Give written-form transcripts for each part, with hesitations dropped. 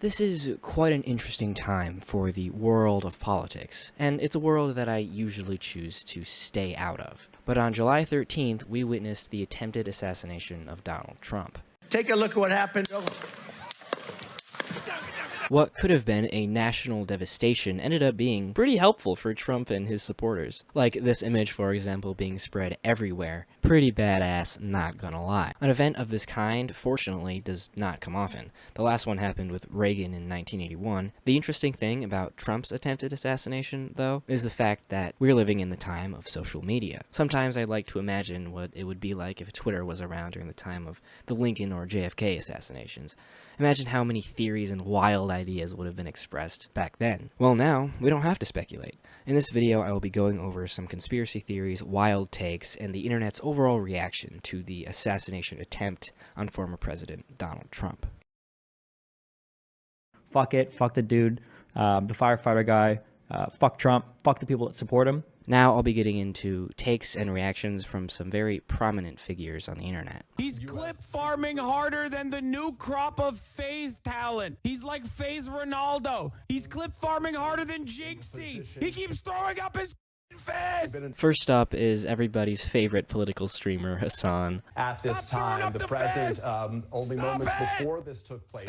This is quite an interesting time for the world of politics, and it's a world that I usually choose to stay out of. But on July 13th, we witnessed the attempted assassination of Donald Trump. Take a look at what happened. What could have been a national devastation ended up being pretty helpful for Trump and his supporters. Like this image, for example, being spread everywhere. Pretty badass, not gonna lie. An event of this kind, fortunately, does not come often. The last one happened with Reagan in 1981. The interesting thing about Trump's attempted assassination, though, is the fact that we're living in the time of social media. Sometimes I like to imagine what it would be like if Twitter was around during the time of the Lincoln or JFK assassinations. Imagine how many theories and wild ideas would have been expressed back then. Well, now, we don't have to speculate. In this video, I will be going over some conspiracy theories, wild takes, and the internet's overall reaction to the assassination attempt on former President Donald Trump. Fuck it, fuck the dude, the firefighter guy, fuck Trump, fuck the people that support him. Now I'll be getting into takes and reactions from some very prominent figures on the internet. He's clip farming harder than the new crop of FaZe talent. He's like FaZe Ronaldo. He's clip farming harder than Jinxie. He keeps throwing up his fist. First up is everybody's favorite political streamer, Hasan. At this time, the president, only moments before this took place,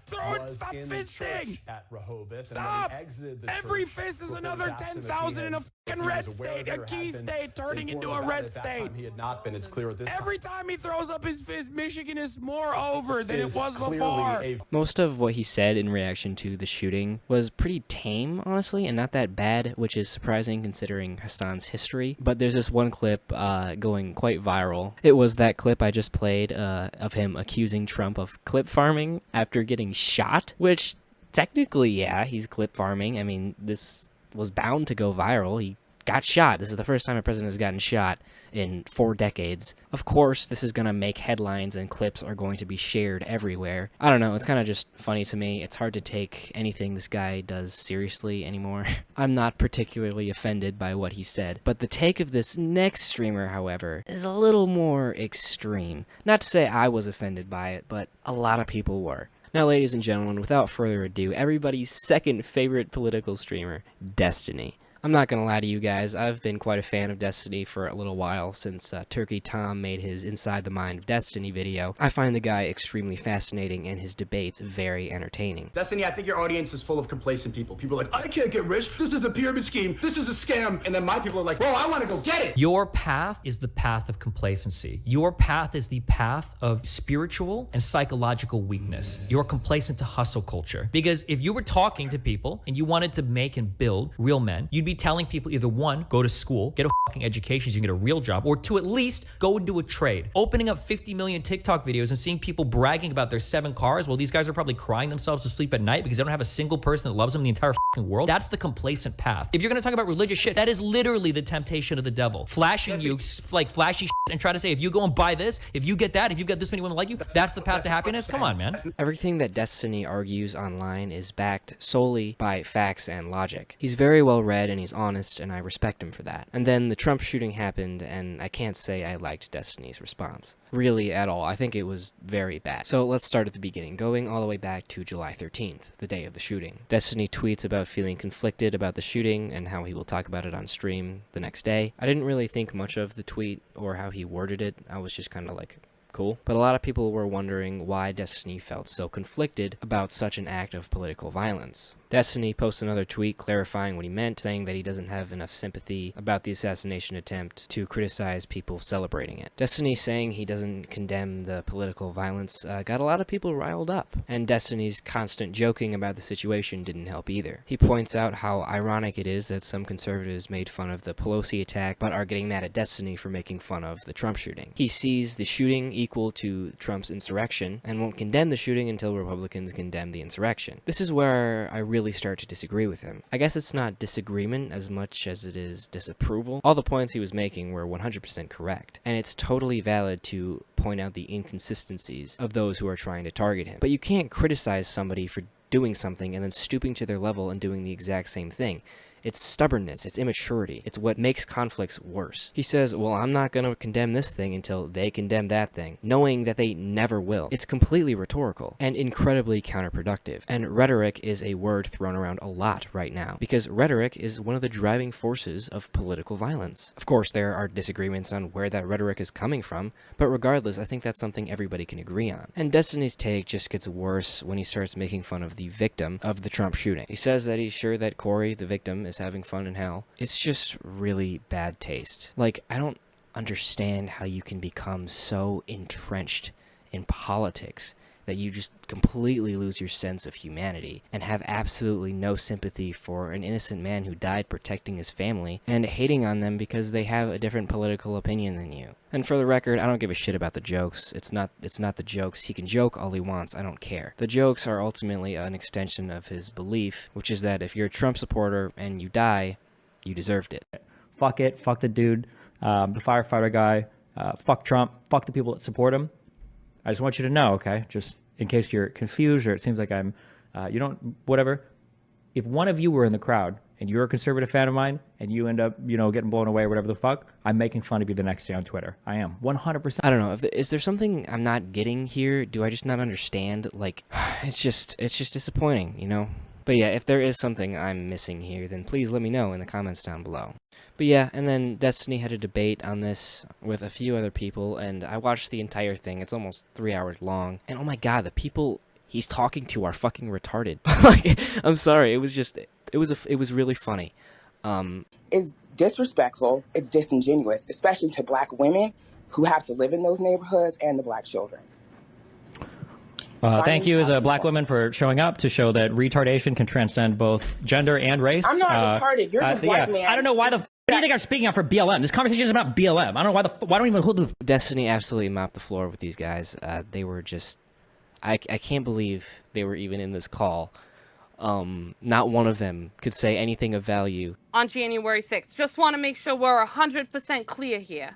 Stop fisting! At Rehoboth, Stop! And then exited the Every church fist is before another he was asked him if 10,000 he in a had- fucking if he red was aware state, a there key had been state turning into a informed red about it. At that state. time, he had not been. It's clear at this Every time he throws up his fist, Michigan is more over than it is was clearly before. Most of what he said in reaction to the shooting was pretty tame, honestly, and not that bad, which is surprising considering Hasan's history. But there's this one clip going quite viral. It was that clip I just played of him accusing Trump of clip farming after getting shot, which technically, yeah, he's clip farming. I mean, this was bound to go viral. He got shot. This is the first time a president has gotten shot in 4 decades. Of course, this is going to make headlines and clips are going to be shared everywhere. I don't know, it's kind of just funny to me. It's hard to take anything this guy does seriously anymore. I'm not particularly offended by what he said, but the take of this next streamer, however, is a little more extreme. Not to say I was offended by it, but a lot of people were. Now, ladies and gentlemen, without further ado, everybody's second favorite political streamer, Destiny. I'm not gonna lie to you guys, I've been quite a fan of Destiny for a little while since Turkey Tom made his Inside the Mind of Destiny video. I find the guy extremely fascinating and his debates very entertaining. Destiny, I think your audience is full of complacent people. People are like, I can't get rich, this is a pyramid scheme, this is a scam. And then my people are like, well, I want to go get it. Your path is the path of complacency. Your path is the path of spiritual and psychological weakness. You're complacent to hustle culture. Because if you were talking to people and you wanted to make and build real men, you'd be telling people either 1, go to school, get a fucking education so you can get a real job, or 2, at least go and do a trade. Opening up 50 million TikTok videos and seeing people bragging about their 7 cars while these guys are probably crying themselves to sleep at night because they don't have a single person that loves them in the entire fucking world. That's the complacent path. If you're gonna talk about religious shit, that is literally the temptation of the devil. Flashing you like flashy shit and try to say, if you go and buy this, if you get that, if you've got this many women like you, that's the path to happiness. Come on, man. Everything that Destiny argues online is backed solely by facts and logic. He's very well read and he's honest, and I respect him for that. And then the Trump shooting happened, and I can't say I liked Destiny's response. Really, at all. I think it was very bad. So let's start at the beginning, going all the way back to July 13th, the day of the shooting. Destiny tweets about feeling conflicted about the shooting and how he will talk about it on stream the next day. I didn't really think much of the tweet or how he worded it. I was just kind of like, cool. But a lot of people were wondering why Destiny felt so conflicted about such an act of political violence. Destiny posts another tweet clarifying what he meant, saying that he doesn't have enough sympathy about the assassination attempt to criticize people celebrating it. Destiny saying he doesn't condemn the political violence got a lot of people riled up, and Destiny's constant joking about the situation didn't help either. He points out how ironic it is that some conservatives made fun of the Pelosi attack but are getting mad at Destiny for making fun of the Trump shooting. He sees the shooting equal to Trump's insurrection and won't condemn the shooting until Republicans condemn the insurrection. This is where I really start to disagree with him. I guess it's not disagreement as much as it is disapproval. All the points he was making were 100% correct, and it's totally valid to point out the inconsistencies of those who are trying to target him. But you can't criticize somebody for doing something and then stooping to their level and doing the exact same thing. It's stubbornness, it's immaturity, it's what makes conflicts worse. He says, well, I'm not going to condemn this thing until they condemn that thing, knowing that they never will. It's completely rhetorical and incredibly counterproductive. And rhetoric is a word thrown around a lot right now, because rhetoric is one of the driving forces of political violence. Of course, there are disagreements on where that rhetoric is coming from, but regardless, I think that's something everybody can agree on. And Destiny's take just gets worse when he starts making fun of the victim of the Trump shooting. He says that he's sure that Corey, the victim, is having fun in hell. It's just really bad taste. Like, I don't understand how you can become so entrenched in politics that you just completely lose your sense of humanity and have absolutely no sympathy for an innocent man who died protecting his family and hating on them because they have a different political opinion than you. And for the record, I don't give a shit about the jokes. It's not the jokes. He can joke all he wants. I don't care. The jokes are ultimately an extension of his belief, which is that if you're a Trump supporter and you die, you deserved it. Fuck it. Fuck the dude, the firefighter guy. Fuck Trump. Fuck the people that support him. I just want you to know, okay, just in case you're confused or it seems like I'm, whatever. If one of you were in the crowd and you're a conservative fan of mine and you end up, getting blown away or whatever the fuck, I'm making fun of you the next day on Twitter. I am 100%. I don't know. Is there something I'm not getting here? Do I just not understand? Like, it's just disappointing, But yeah, if there is something I'm missing here, then please let me know in the comments down below. But yeah, and then Destiny had a debate on this with a few other people, and I watched the entire thing. It's almost 3 hours long. And oh my god, the people he's talking to are fucking retarded. Like, I'm sorry, it was really funny. It's disrespectful, it's disingenuous, especially to black women who have to live in those neighborhoods and the black children. Thank you as a black woman for showing up to show that retardation can transcend both gender and race. I'm not retarded. You're the white man. I don't know why the do you think I'm speaking out for BLM? This conversation is about BLM. I don't know why don't even hold the Destiny absolutely mopped the floor with these guys. They were just I can't believe they were even in this call. Not one of them could say anything of value. On January 6th. Just want to make sure we're 100% clear here.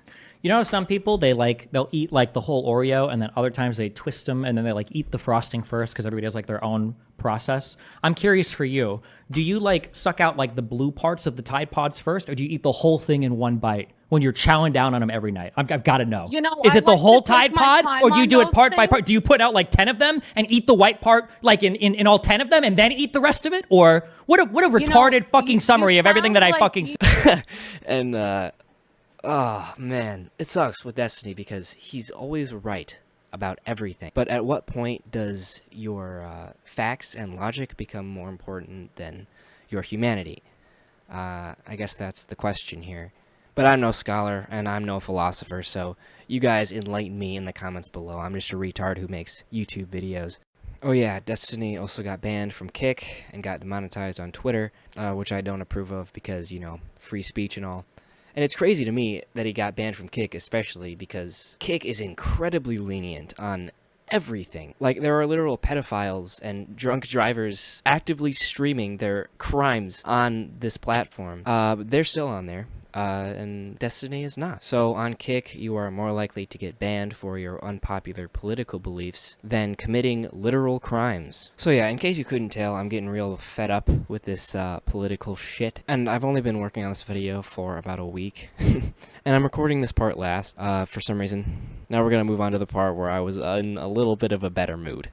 Some people, they'll eat like the whole Oreo, and then other times they twist them and then they eat the frosting first because everybody has their own process. I'm curious for you. Do you suck out the blue parts of the Tide Pods first, or do you eat the whole thing in one bite when you're chowing down on them every night? I've got to know. Is it the whole Tide Pod, or do you do it part by part? Do you put out 10 of them and eat the white part in all 10 of them and then eat the rest of it? Or what a retarded fucking summary of everything that I fucking said. And oh man, it sucks with Destiny because he's always right about everything. But at what point does your facts and logic become more important than your humanity? I guess that's the question here. But I'm no scholar and I'm no philosopher, so you guys enlighten me in the comments below. I'm just a retard who makes YouTube videos. Oh yeah, Destiny also got banned from Kick and got demonetized on Twitter, which I don't approve of because, free speech and all. And it's crazy to me that he got banned from Kick, especially because Kick is incredibly lenient on everything. There are literal pedophiles and drunk drivers actively streaming their crimes on this platform. They're still on there. And Destiny is not. So on Kick, you are more likely to get banned for your unpopular political beliefs than committing literal crimes. So yeah, in case you couldn't tell, I'm getting real fed up with this political shit. And I've only been working on this video for about a week. And I'm recording this part last, for some reason. Now we're gonna move on to the part where I was in a little bit of a better mood.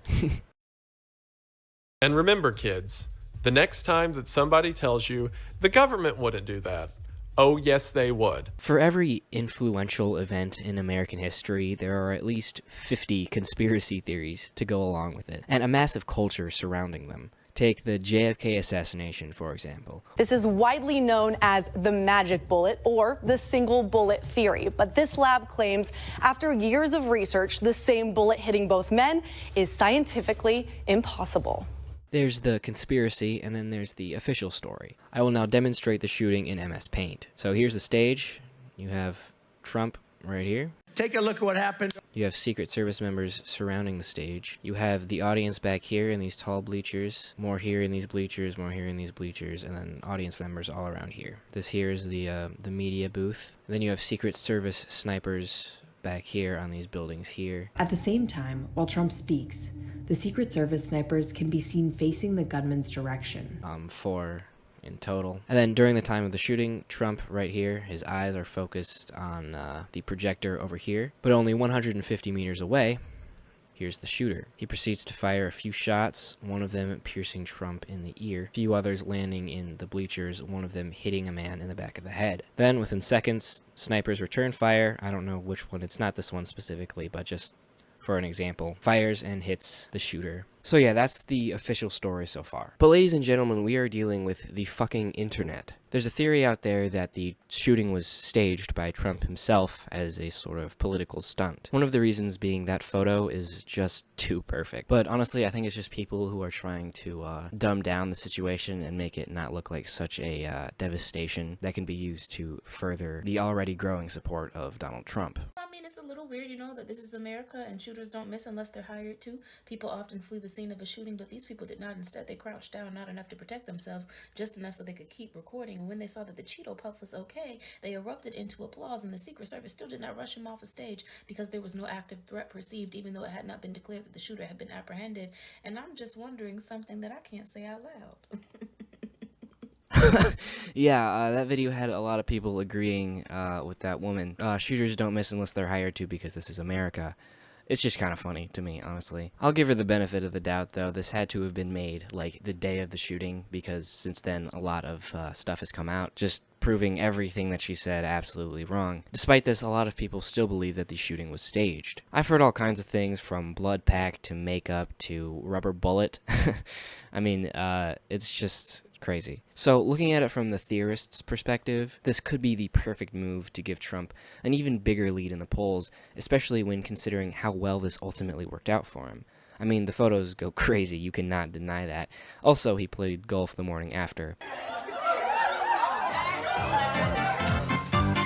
And remember, kids, the next time that somebody tells you the government wouldn't do that, oh, yes, they would. For every influential event in American history, there are at least 50 conspiracy theories to go along with it, and a massive culture surrounding them. Take the JFK assassination, for example. This is widely known as the magic bullet or the single bullet theory. But this lab claims after years of research, the same bullet hitting both men is scientifically impossible. There's the conspiracy, and then there's the official story. I will now demonstrate the shooting in MS Paint. So here's the stage. You have Trump right here. Take a look at what happened. You have Secret Service members surrounding the stage. You have the audience back here in these tall bleachers. More here in these bleachers, more here in these bleachers, and then audience members all around here. This here is the media booth. And then you have Secret Service snipers back here on these buildings here. At the same time, while Trump speaks, the Secret Service snipers can be seen facing the gunman's direction. For, in total. And then during the time of the shooting, Trump right here, his eyes are focused on the projector over here, but only 150 meters away, here's the shooter. He proceeds to fire a few shots, one of them piercing Trump in the ear, a few others landing in the bleachers, one of them hitting a man in the back of the head. Then, within seconds, snipers return fire. I don't know which one, it's not this one specifically, but just for an example, fires and hits the shooter. So yeah, that's the official story so far. But ladies and gentlemen, we are dealing with the fucking internet. There's a theory out there that the shooting was staged by Trump himself as a sort of political stunt. One of the reasons being that photo is just too perfect. But honestly, I think it's just people who are trying to dumb down the situation and make it not look like such a devastation that can be used to further the already growing support of Donald Trump. I mean, it's a little weird, that this is America and shooters don't miss unless they're hired to. People often flee the scene of a shooting, but these people did not. Instead, they crouched down, not enough to protect themselves, just enough so they could keep recording. And when they saw that the Cheeto Puff was okay, they erupted into applause, and the Secret Service still did not rush him off a stage because there was no active threat perceived, even though it had not been declared that the shooter had been apprehended. And I'm just wondering something that I can't say out loud. Yeah, that video had a lot of people agreeing with that woman. Shooters don't miss unless they're hired to because this is America. It's just kind of funny to me, honestly. I'll give her the benefit of the doubt, though. This had to have been made, like, the day of the shooting, because since then, a lot of stuff has come out, just proving everything that she said absolutely wrong. Despite this, a lot of people still believe that the shooting was staged. I've heard all kinds of things, from blood pack to makeup to rubber bullet. I mean, it's just crazy. So, looking at it from the theorist's perspective, this could be the perfect move to give Trump an even bigger lead in the polls, especially when considering how well this ultimately worked out for him. I mean, the photos go crazy, you cannot deny that. Also, he played golf the morning after.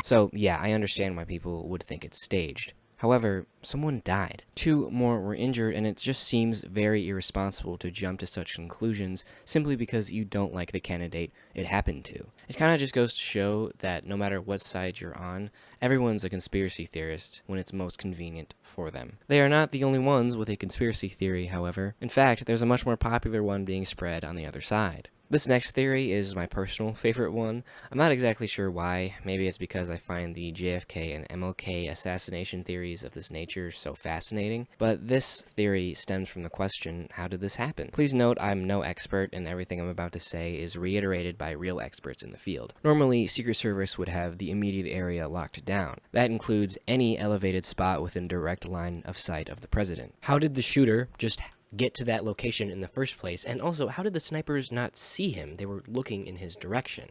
So, yeah, I understand why people would think it's staged. However, someone died. 2 more were injured, and it just seems very irresponsible to jump to such conclusions simply because you don't like the candidate it happened to. It kind of just goes to show that no matter what side you're on, everyone's a conspiracy theorist when it's most convenient for them. They are not the only ones with a conspiracy theory, however. In fact, there's a much more popular one being spread on the other side. This next theory is my personal favorite one. I'm not exactly sure why. Maybe it's because I find the JFK and MLK assassination theories of this nature so fascinating. But this theory stems from the question, how did this happen? Please note I'm no expert, and everything I'm about to say is reiterated by real experts in the field. Normally, Secret Service would have the immediate area locked down. That includes any elevated spot within direct line of sight of the president. How did the shooter just get to that location in the first place? And also, how did the snipers not see him? They were looking in his direction.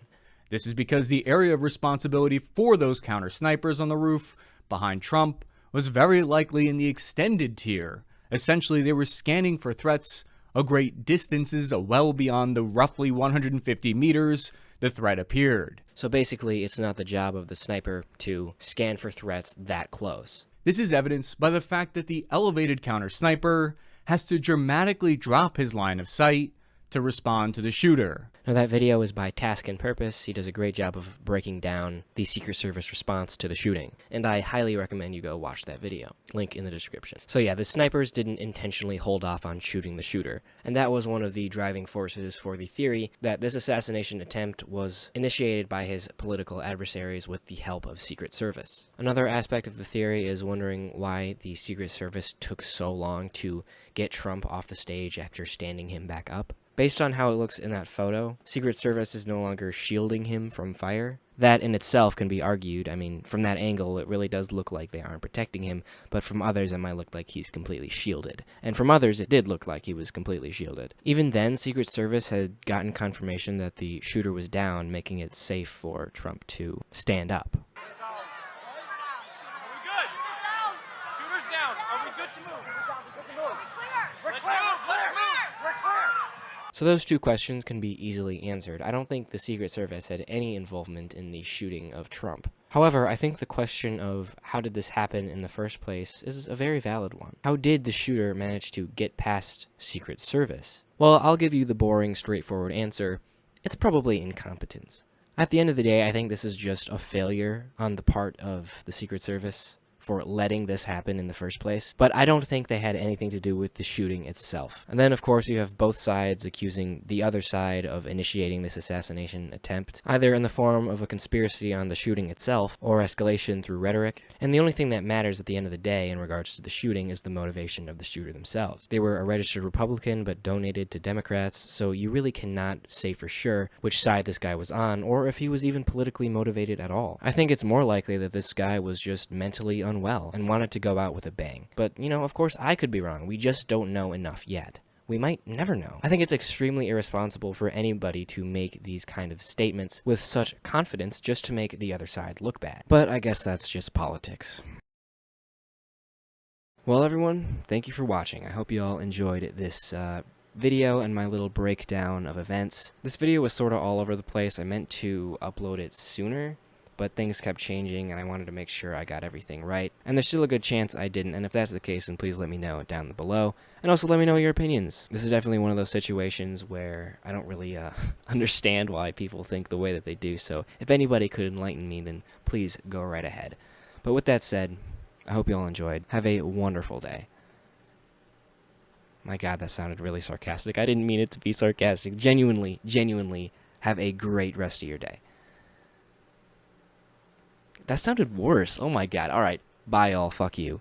This is because the area of responsibility for those counter snipers on the roof behind Trump was very likely in the extended tier. Essentially, they were scanning for threats a great distances well beyond the roughly 150 meters the threat appeared. So basically, it's not the job of the sniper to scan for threats that close. This is evidenced by the fact that the elevated counter sniper has to dramatically drop his line of sight to respond to the shooter. Now, that video is by Task and Purpose. He does a great job of breaking down the Secret Service response to the shooting, and I highly recommend you go watch that video. Link in the description. So yeah, the snipers didn't intentionally hold off on shooting the shooter, and that was one of the driving forces for the theory that this assassination attempt was initiated by his political adversaries with the help of Secret Service. Another aspect of the theory is wondering why the Secret Service took so long to get Trump off the stage after standing him back up. Based on how it looks in that photo, Secret Service is no longer shielding him from fire. That in itself can be argued. I mean, from that angle, it really does look like they aren't protecting him, but from others, it might look like he's completely shielded. And from others, it did look like he was completely shielded. Even then, Secret Service had gotten confirmation that the shooter was down, making it safe for Trump to stand up. So those 2 questions can be easily answered. I don't think the Secret Service had any involvement in the shooting of Trump. However, I think the question of how did this happen in the first place is a very valid one. How did the shooter manage to get past Secret Service? Well, I'll give you the boring, straightforward answer. It's probably incompetence. At the end of the day, I think this is just a failure on the part of the Secret Service for letting this happen in the first place, but I don't think they had anything to do with the shooting itself. And then, of course, you have both sides accusing the other side of initiating this assassination attempt, either in the form of a conspiracy on the shooting itself or escalation through rhetoric. And the only thing that matters at the end of the day in regards to the shooting is the motivation of the shooter themselves. They were a registered Republican but donated to Democrats, so you really cannot say for sure which side this guy was on or if he was even politically motivated at all. I think it's more likely that this guy was just mentally unwell and wanted to go out with a bang. But, you know, of course I could be wrong. We just don't know enough yet. We might never know. I think it's extremely irresponsible for anybody to make these kind of statements with such confidence just to make the other side look bad. But I guess that's just politics. Well, everyone, thank you for watching. I hope you all enjoyed this video and my little breakdown of events. This video was sort of all over the place. I meant to upload it sooner, but things kept changing and I wanted to make sure I got everything right. And there's still a good chance I didn't, and if that's the case, then please let me know down below. And also let me know your opinions. This is definitely one of those situations where I don't really understand why people think the way that they do, so if anybody could enlighten me, then please go right ahead. But with that said, I hope you all enjoyed. Have a wonderful day. My God, that sounded really sarcastic. I didn't mean it to be sarcastic. Genuinely have a great rest of your day. That sounded worse. Oh my God. All right. Bye, all. Fuck you.